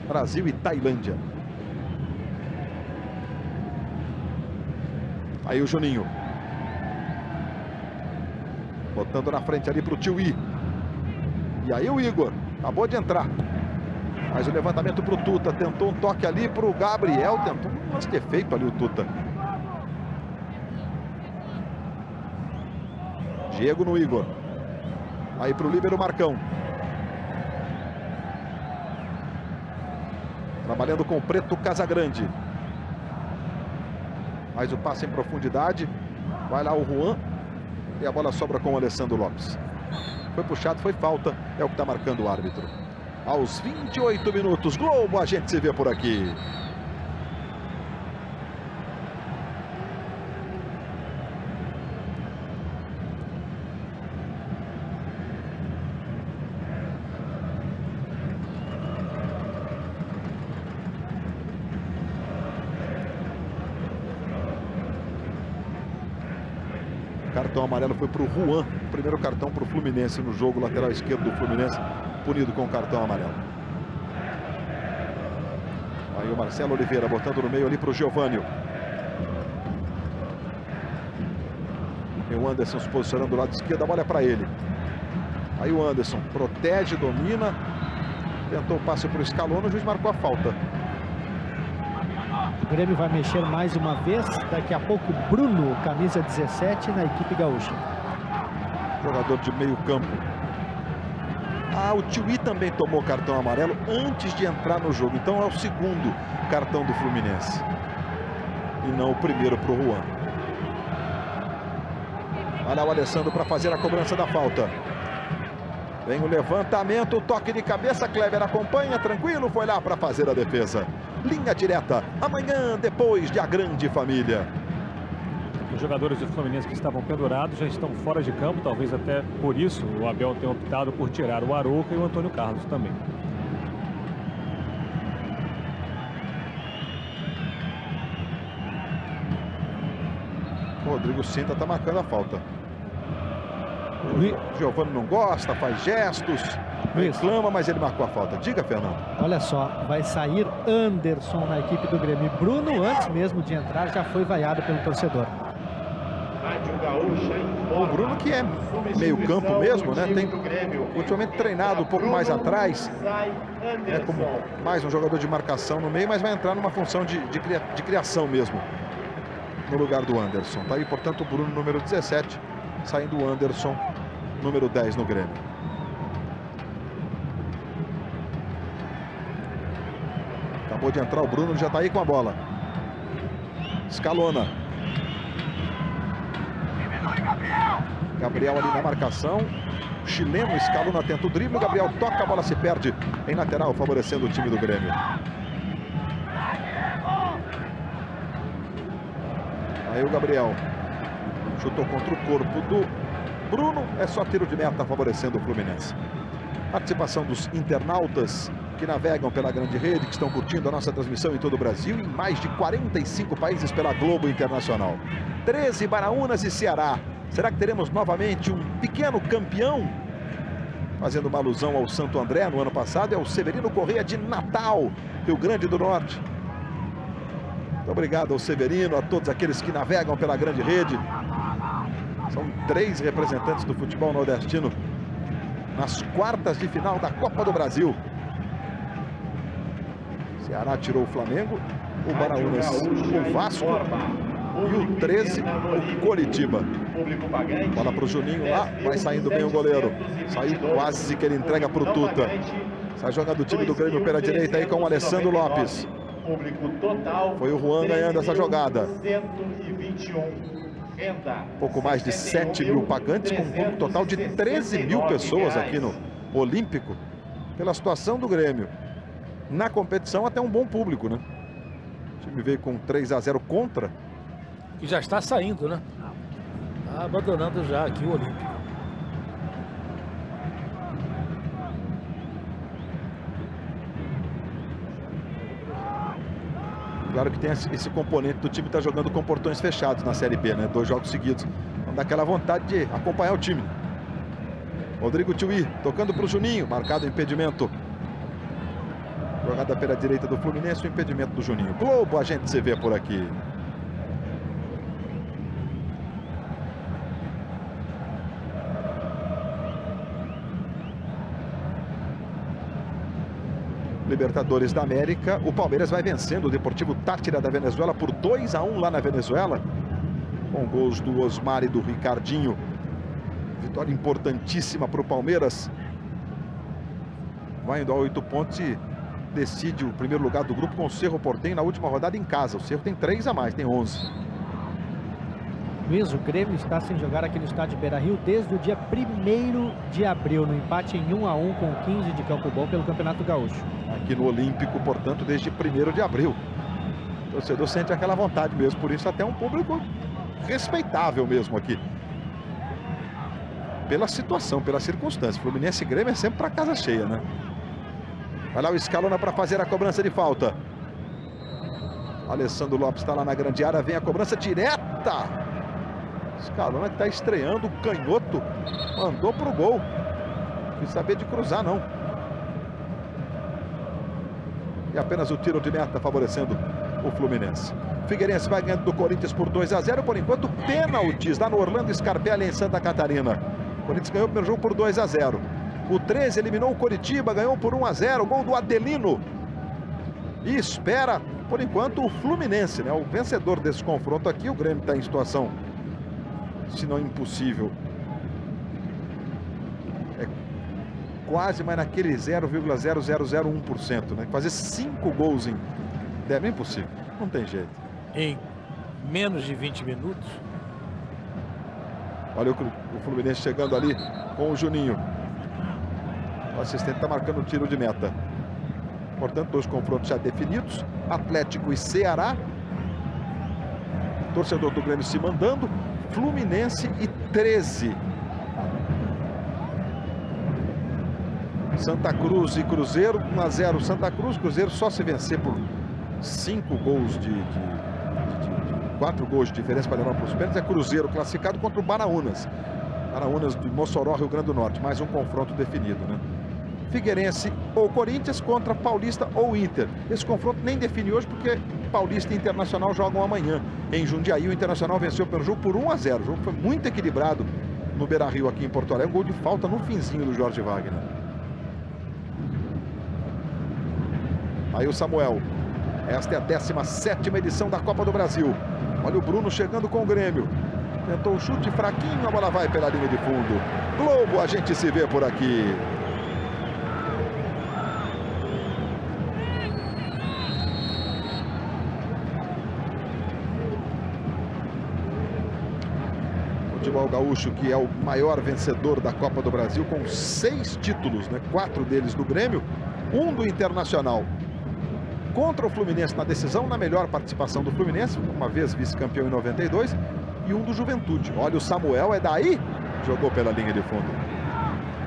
Brasil e Tailândia. Aí o Juninho. Botando na frente ali para o Tiuí. E aí o Igor. Acabou de entrar. Faz o levantamento para o Tuta. Tentou um toque ali para o Gabriel. Tentou um lance de efeito ali o Tuta. Diego no Igor. Aí para o líbero Marcão. Trabalhando com o Preto Casagrande. Faz o passe em profundidade. Vai lá o Juan. E a bola sobra com o Alessandro Lopes. Foi puxado, foi falta, é o que está marcando o árbitro. Aos 28 minutos, Globo, a gente se vê por aqui. Cartão amarelo foi para o Juan, primeiro cartão para o Fluminense no jogo, lateral esquerdo do Fluminense, punido com cartão amarelo. Aí o Marcelo Oliveira botando no meio ali para o Giovânio. E o Anderson se posicionando do lado esquerdo, a bola é para ele. Aí o Anderson protege, domina, tentou o passe para o Scaloni, o juiz marcou a falta.
O Grêmio vai mexer mais uma vez. Daqui a pouco, Bruno, camisa 17, na equipe gaúcha.
Jogador de meio campo. Ah, o Tiuí também tomou cartão amarelo antes de entrar no jogo. Então é o segundo cartão do Fluminense. E não o primeiro para o Juan. Olha o Alessandro para fazer a cobrança da falta. Vem o levantamento, o toque de cabeça. Kleber acompanha, tranquilo, foi lá para fazer a defesa. Linha direta, amanhã, depois de A Grande Família.
Os jogadores do Fluminense que estavam pendurados já estão fora de campo, talvez até por isso o Abel tenha optado por tirar o Arouca e o Antônio Carlos também.
O Rodrigo Sinta está marcando a falta. O Giovânio não gosta, faz gestos, reclama, mas ele marcou a falta. Diga, Fernando.
Olha só, vai sair Anderson na equipe do Grêmio. Bruno, antes mesmo de entrar, já foi vaiado pelo torcedor.
O Bruno, que é meio campo mesmo, né? Tem ultimamente treinado um pouco mais atrás. É como mais um jogador de marcação no meio, mas vai entrar numa função de criação mesmo, no lugar do Anderson. Tá aí, portanto, o Bruno, número 17, saindo o Anderson, número 10 no Grêmio. Acabou de entrar o Bruno, já está aí com a bola. Scaloni. Gabriel ali na marcação. O chileno Scaloni tenta o drible. O Gabriel toca, a bola se perde em lateral, favorecendo o time do Grêmio. Aí o Gabriel chutou contra o corpo do Bruno. É só tiro de meta, favorecendo o Fluminense. Participação dos internautas que navegam pela grande rede, que estão curtindo a nossa transmissão em todo o Brasil, em mais de 45 países pela Globo Internacional. 13 Baraunas e Ceará. Será que teremos novamente um pequeno campeão? Fazendo uma alusão ao Santo André no ano passado, é o Severino Correia de Natal, Rio Grande do Norte. Muito obrigado ao Severino, a todos aqueles que navegam pela grande rede. São 3 representantes do futebol nordestino nas quartas de final da Copa do Brasil. Ceará tirou o Flamengo, o Baraunas o Vasco e o 13 o Coritiba. Bola para o Juninho lá, vai saindo bem o goleiro. Saiu quase que ele entrega para o Tuta. Sai jogando o time do Grêmio pela direita aí com o Alessandro Lopes. Foi o Juan ganhando essa jogada. Pouco mais de 7 mil pagantes, com um público total de 13 mil pessoas aqui no Olímpico. Pela situação do Grêmio na competição, até um bom público, né? O time veio com 3-0 contra.
E já está saindo, né? Tá abandonando já aqui o Olímpico.
Claro que tem esse componente do time estar jogando com portões fechados na Série B, né? 2 jogos seguidos. Então dá aquela vontade de acompanhar o time. Rodrigo Tiuí tocando para o Juninho, marcado o impedimento. Jogada pela direita do Fluminense, o impedimento do Juninho. Globo, a gente se vê por aqui. Libertadores da América, o Palmeiras vai vencendo o Deportivo Táchira da Venezuela por 2-1 lá na Venezuela, com gols do Osmar e do Ricardinho. Vitória importantíssima para o Palmeiras. Vai indo a 8 pontos e decide o primeiro lugar do grupo com o Cerro Porteño na última rodada em casa. O Cerro tem 3 a mais, tem 11.
Luiz, o Grêmio está sem jogar aqui no estádio Beira-Rio desde o dia 1º de abril, no empate em 1-1 com 15 de Campo Bom pelo Campeonato Gaúcho.
Aqui no Olímpico, portanto, desde 1º de abril. O torcedor sente aquela vontade mesmo, por isso até um público respeitável mesmo aqui. Pela situação, pela circunstância. Fluminense e Grêmio é sempre para casa cheia, né? Vai lá o Scalona para fazer a cobrança de falta. Alessandro Lopes está lá na grande área, vem a cobrança direta. Scalona que está estreando, o canhoto mandou para o gol. Não quis saber de cruzar, não. E apenas o tiro de meta favorecendo o Fluminense. Figueirense vai ganhando do Corinthians por 2-0. Por enquanto, pênaltis lá no Orlando Scarpelli, em Santa Catarina. O Corinthians ganhou o primeiro jogo por 2-0. O 13 eliminou o Coritiba, ganhou por 1-0. Gol do Adelino. E espera, por enquanto, o Fluminense, né? O vencedor desse confronto aqui. O Grêmio está em situação, se não impossível. É quase, mas naquele 0,0001%, né? Fazer 5 gols em... É impossível, não tem jeito.
Em menos de 20 minutos.
Olha o Fluminense chegando ali com o Juninho. O assistente está marcando o tiro de meta. Portanto, 2 confrontos já definidos. Atlético e Ceará. Torcedor do Grêmio se mandando. Fluminense e 13. Santa Cruz e Cruzeiro, 1-0 Santa Cruz. Cruzeiro só se vencer por 5 gols 4 gols de diferença para levar para os pênaltis. É Cruzeiro classificado contra o Baraunas. Baraunas de Mossoró, Rio Grande do Norte. Mais um confronto definido, né? Figueirense ou Corinthians contra Paulista ou Inter. Esse confronto nem define hoje porque Paulista e Internacional jogam amanhã. Em Jundiaí, o Internacional venceu pelo jogo por 1-0. O jogo foi muito equilibrado no Beira-Rio aqui em Porto Alegre. Um gol de falta no finzinho do Jorge Wagner. Aí o Samuel. Esta é a 17ª edição da Copa do Brasil. Olha o Bruno chegando com o Grêmio. Tentou o chute fraquinho, a bola vai pela linha de fundo. Globo, a gente se vê por aqui. Futebol gaúcho, que é o maior vencedor da Copa do Brasil, com 6 títulos, né? 4 deles do Grêmio, 1 do Internacional. Contra o Fluminense na decisão, na melhor participação do Fluminense, uma vez vice-campeão em 92, e 1 do Juventude. Olha o Samuel, é daí, jogou pela linha de fundo.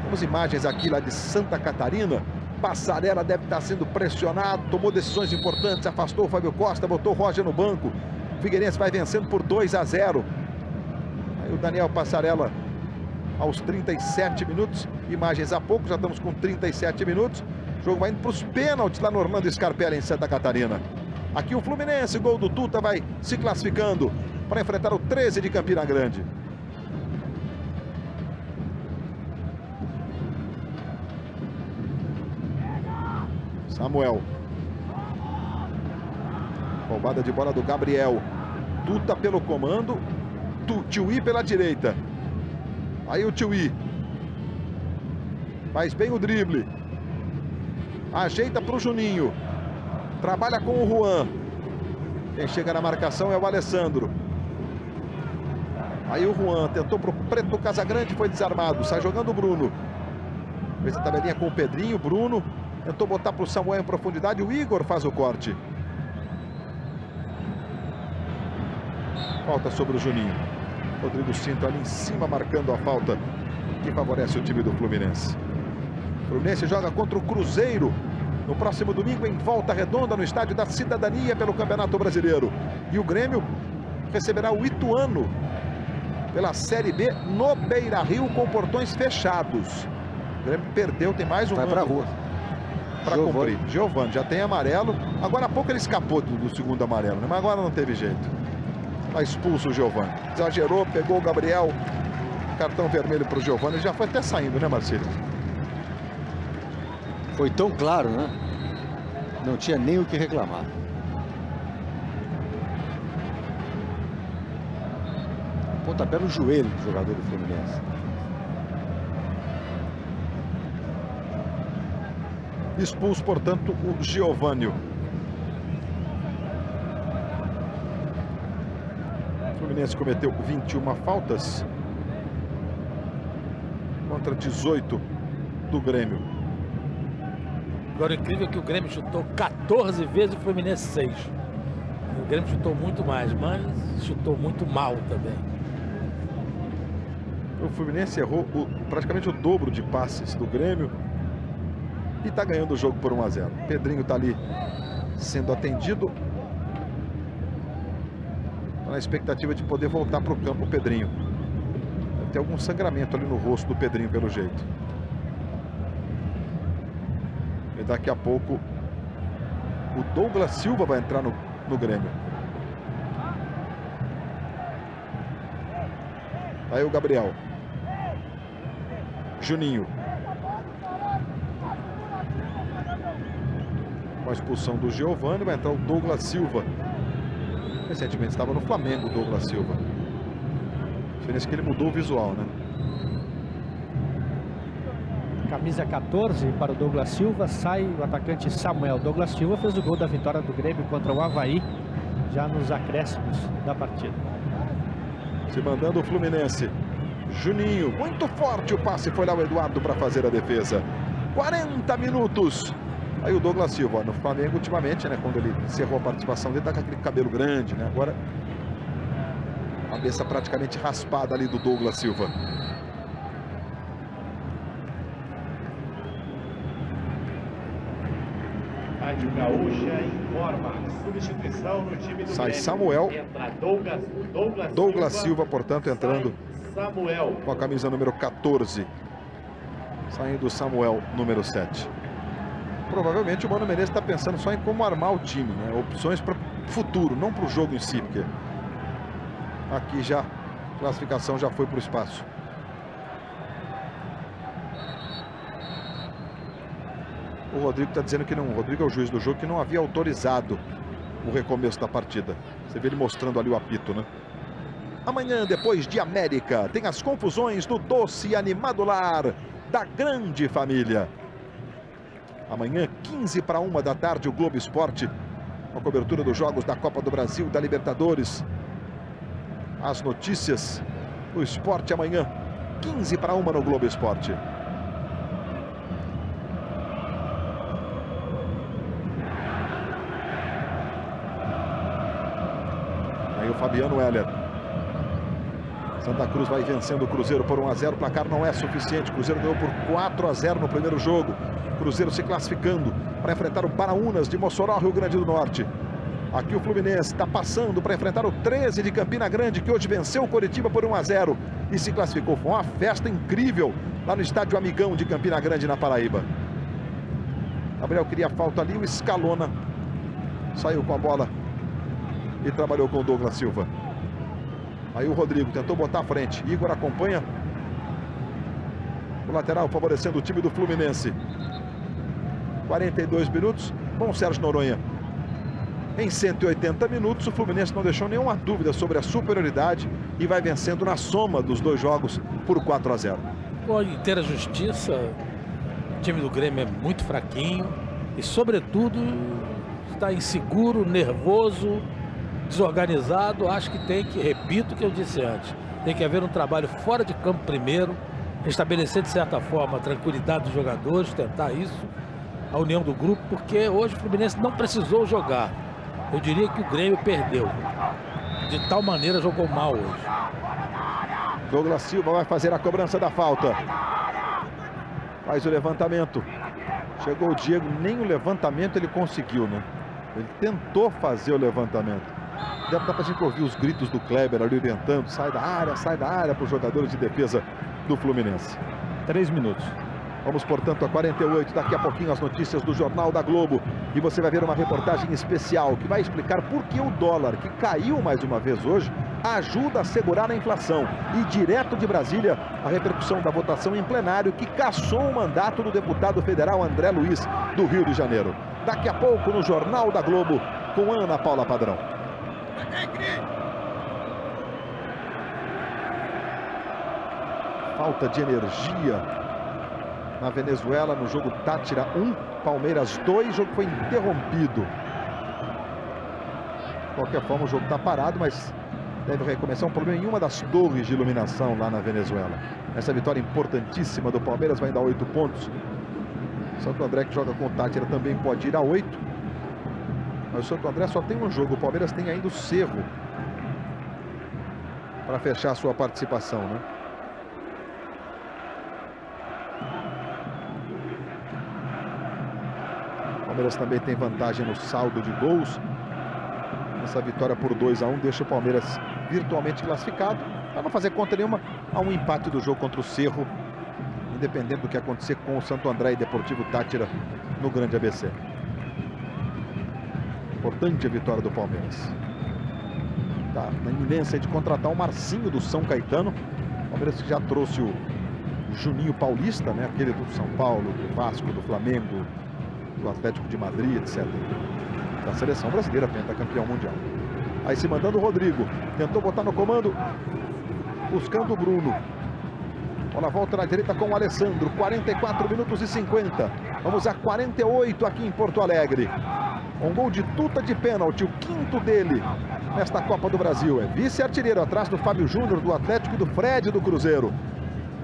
Temos imagens aqui lá de Santa Catarina. Passarela deve estar sendo pressionado, tomou decisões importantes, afastou o Fábio Costa, botou o Roger no banco. O Figueirense vai vencendo por 2-0. Aí o Daniel Passarela aos 37 minutos. Imagens há pouco, já estamos com 37 minutos. O jogo vai indo para os pênaltis lá no Orlando Scarpelli, em Santa Catarina. Aqui o Fluminense, gol do Tuta, vai se classificando para enfrentar o 13 de Campina Grande. Samuel. Roubada de bola do Gabriel. Tuta pelo comando. Tiuí pela direita. Aí o Tiuí. Faz bem o drible. Ajeita para o Juninho. Trabalha com o Juan. Quem chega na marcação é o Alessandro. Aí o Juan tentou para o Preto Casagrande, foi desarmado. Sai jogando o Bruno. Fez a tabelinha com o Pedrinho. Bruno tentou botar para o Samuel em profundidade. O Igor faz o corte. Falta sobre o Juninho. Rodrigo Cinto ali em cima marcando a falta que favorece o time do Fluminense. O Fluminense joga contra o Cruzeiro no próximo domingo em Volta Redonda, no Estádio da Cidadania, pelo Campeonato Brasileiro. E o Grêmio receberá o Ituano pela Série B no Beira-Rio com portões fechados. O Grêmio perdeu, tem mais um
vai
ano
pra rua
para cumprir. Giovani já tem amarelo. Agora há pouco ele escapou do segundo amarelo, né? Mas agora não teve jeito. Está expulso o Giovani. Exagerou, pegou o Gabriel. Cartão vermelho para o Giovani. Já foi até saindo, né, Marcelo?
Foi tão claro, né? Não tinha nem o que reclamar. Pontapé no joelho do jogador do Fluminense.
Expulso, portanto, o Giovani. Fluminense cometeu 21 faltas contra 18 do Grêmio.
Agora, o incrível é que o Grêmio chutou 14 vezes e o Fluminense 6. O Grêmio chutou muito mais, mas chutou muito mal também.
O Fluminense errou praticamente o dobro de passes do Grêmio e está ganhando o jogo por 1-0. Pedrinho está ali sendo atendido. Tá na expectativa de poder voltar para o campo o Pedrinho. Deve ter algum sangramento ali no rosto do Pedrinho, pelo jeito. E daqui a pouco o Douglas Silva vai entrar no Grêmio. Aí o Gabriel. Juninho. Com a expulsão do Giovani, vai entrar o Douglas Silva. Recentemente estava no Flamengo o Douglas Silva. A diferença é que ele mudou o visual, né?
Camisa 14 para o Douglas Silva, sai o atacante Samuel. Douglas Silva fez o gol da vitória do Grêmio contra o Avaí, já nos acréscimos da partida.
Se mandando o Fluminense. Juninho, muito forte o passe, foi lá o Eduardo para fazer a defesa. 40 minutos. Aí o Douglas Silva, ó, no Flamengo ultimamente, né, quando ele encerrou a participação dele, tá com aquele cabelo grande, né? Agora, cabeça praticamente raspada ali do Douglas Silva.
Rádio Gaúcha informa. Substituição no time do
Sai
Grêmio.
Samuel.
Entra
Douglas Silva, portanto, entrando
Samuel.
com a camisa número 14. Saindo o Samuel, número 7. Provavelmente o Mano Menezes está pensando só em como armar o time, né? Opções para o futuro, não para o jogo em si, porque aqui já a classificação já foi para o espaço. O Rodrigo está dizendo que não. O Rodrigo é o juiz do jogo, que não havia autorizado o recomeço da partida. Você vê ele mostrando ali o apito, né? Amanhã, depois de América, tem as confusões do doce e animado lar da grande família. Amanhã, 1:45 da tarde, o Globo Esporte, a cobertura dos jogos da Copa do Brasil, da Libertadores. As notícias do esporte amanhã, 1:45 no Globo Esporte. Aí o Fabiano Heller. Santa Cruz vai vencendo o Cruzeiro por 1-0. O placar não é suficiente. O Cruzeiro ganhou por 4-0 no primeiro jogo. Cruzeiro se classificando para enfrentar o Baraunas de Mossoró, Rio Grande do Norte. Aqui o Fluminense está passando para enfrentar o 13 de Campina Grande, que hoje venceu o Coritiba por 1-0 e se classificou. Foi uma festa incrível lá no estádio Amigão de Campina Grande, na Paraíba. Gabriel queria falta ali, o Scalona saiu com a bola e trabalhou com o Douglas Silva. Aí o Rodrigo tentou botar à frente. Igor acompanha o lateral, favorecendo o time do Fluminense. 42 minutos. Bom, Sérgio Noronha. Em 180 minutos, o Fluminense não deixou nenhuma dúvida sobre a superioridade e vai vencendo na soma dos dois jogos por 4-0.
Com inteira justiça, o time do Grêmio é muito fraquinho e, sobretudo, está inseguro, nervoso, desorganizado. Acho que tem que, repito o que eu disse antes, tem que haver um trabalho fora de campo primeiro, estabelecer de certa forma a tranquilidade dos jogadores, tentar isso, a união do grupo, porque hoje o Fluminense não precisou jogar. Eu diria que o Grêmio perdeu. De tal maneira jogou mal hoje.
Douglas Silva vai fazer a cobrança da falta. Faz o levantamento. Chegou o Diego, nem o levantamento ele conseguiu, né? Ele tentou fazer o levantamento. Deve dar pra gente ouvir os gritos do Kleber ali orientando. Sai da área para os jogadores de defesa do Fluminense.
3 minutos.
Vamos, portanto, a 48. Daqui a pouquinho as notícias do Jornal da Globo. E você vai ver uma reportagem especial que vai explicar por que o dólar, que caiu mais uma vez hoje, ajuda a segurar a inflação. E direto de Brasília, a repercussão da votação em plenário que cassou o mandato do deputado federal André Luiz, do Rio de Janeiro. Daqui a pouco no Jornal da Globo, com Ana Paula Padrão. Falta de energia na Venezuela, no jogo Táchira 1, Palmeiras 2, o jogo foi interrompido. De qualquer forma, o jogo está parado, mas deve recomeçar um problema em uma das torres de iluminação lá na Venezuela. Essa vitória importantíssima do Palmeiras vai dar 8 pontos. Santo André, que joga com o Táchira, também pode ir a 8. Mas o Santo André só tem um jogo. O Palmeiras tem ainda o Cerro para fechar a sua participação, né? O Palmeiras também tem vantagem no saldo de gols. Essa vitória por 2-1 deixa o Palmeiras virtualmente classificado. Para não fazer conta nenhuma, há um empate do jogo contra o Cerro, independente do que acontecer com o Santo André e Deportivo Táchira no Grande ABC. Importante a vitória do Palmeiras. Tá na iminência de contratar o Marcinho do São Caetano. O Palmeiras que já trouxe o Juninho Paulista, né? Aquele do São Paulo, do Vasco, do Flamengo, do Atlético de Madrid, etc. Da seleção brasileira, pentacampeão mundial. Aí se mandando o Rodrigo. Tentou botar no comando, buscando o Bruno. Bola volta na direita com o Alessandro. 44 minutos e 50. Vamos a 48 aqui em Porto Alegre. Um gol de Tuta de pênalti, o 5º dele nesta Copa do Brasil. É vice-artilheiro atrás do Fábio Júnior do Atlético e do Fred do Cruzeiro.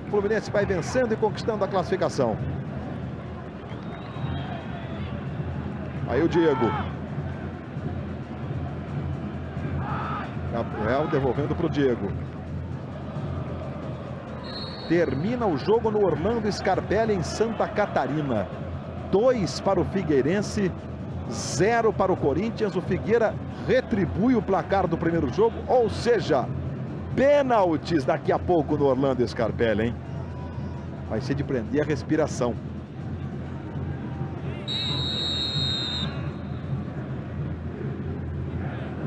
O Fluminense vai vencendo e conquistando a classificação. Aí o Diego. Gabriel devolvendo para o Diego. Termina o jogo no Orlando Scarpelli em Santa Catarina. 2 para o Figueirense, 0 para o Corinthians. O Figueira retribui o placar do primeiro jogo, ou seja, pênaltis daqui a pouco no Orlando Scarpelli, hein? Vai ser de prender a respiração.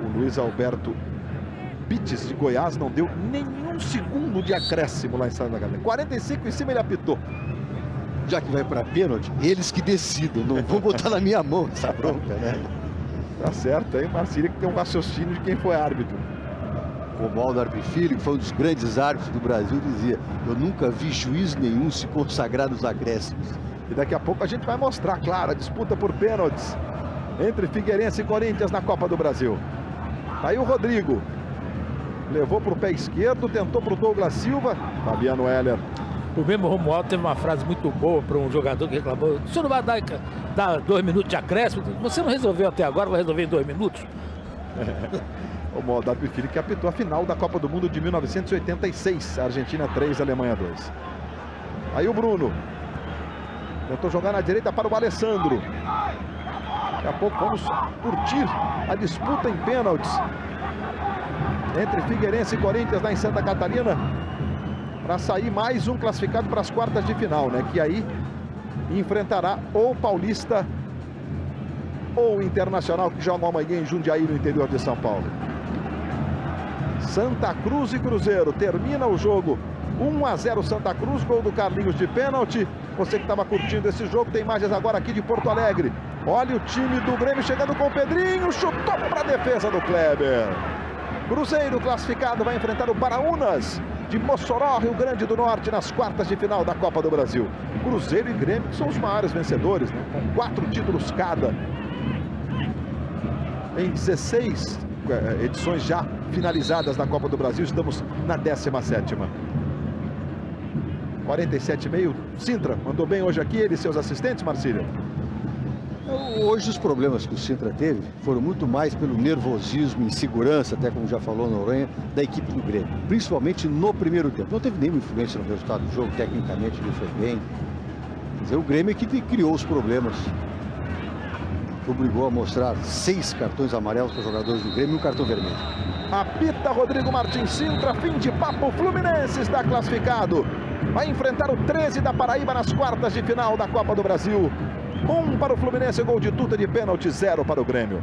O Luiz Alberto Bites de Goiás não deu nenhum segundo de acréscimo lá em Santa Catarina. 45 em cima ele apitou.
Já que vai para pênalti, eles que decidam, não vão botar na minha mão essa bronca, né?
Tá certo, aí Marcílio que tem um raciocínio de quem foi árbitro.
Romualdo Arpe Filho, que foi um dos grandes árbitros do Brasil, dizia: eu nunca vi juiz nenhum se consagrar nos acréscimos.
E daqui a pouco a gente vai mostrar, claro, a disputa por pênaltis entre Figueirense e Corinthians na Copa do Brasil. Aí o Rodrigo levou para o pé esquerdo, tentou para o Douglas Silva. Fabiano Heller.
O mesmo Romualdo teve uma frase muito boa para um jogador que reclamou: o senhor não vai dar 2 minutos de acréscimo? Você não resolveu até agora, vai resolver em 2 minutos?
O Romualdo Arpe Filho que apitou a final da Copa do Mundo de 1986. Argentina 3, Alemanha 2. Aí o Bruno tentou jogar na direita para o Alessandro. Daqui a pouco vamos curtir a disputa em pênaltis entre Figueirense e Corinthians lá em Santa Catarina, para sair mais um classificado para as quartas de final, né? Que aí enfrentará ou Paulista ou Internacional, que joga amanhã em Jundiaí, no interior de São Paulo. Santa Cruz e Cruzeiro, termina o jogo 1-0 Santa Cruz, gol do Carlinhos de pênalti. Você que estava curtindo esse jogo, tem imagens agora aqui de Porto Alegre. Olha o time do Grêmio chegando com o Pedrinho, chutou para a defesa do Kleber. Cruzeiro classificado vai enfrentar o Baraunas de Mossoró, Rio Grande do Norte, nas quartas de final da Copa do Brasil. Cruzeiro e Grêmio que são os maiores vencedores, né? Com 4 títulos cada. Em 16 edições já finalizadas da Copa do Brasil, estamos na 17ª. 47,5. Sintra mandou bem hoje aqui, ele e seus assistentes, Marcílio?
Hoje os problemas que o Sintra teve foram muito mais pelo nervosismo, insegurança, até como já falou Noronha, da equipe do Grêmio, principalmente no primeiro tempo. Não teve nenhuma influência no resultado do jogo, tecnicamente ele foi bem. Quer dizer, o Grêmio é que criou os problemas, que obrigou a mostrar 6 cartões amarelos para os jogadores do Grêmio e um cartão vermelho.
Apita Rodrigo Martins. Sintra, fim de papo, Fluminense está classificado. Vai enfrentar o 13 da Paraíba nas quartas de final da Copa do Brasil. 1 para o Fluminense, gol de Tuta de pênalti, 0 para o Grêmio.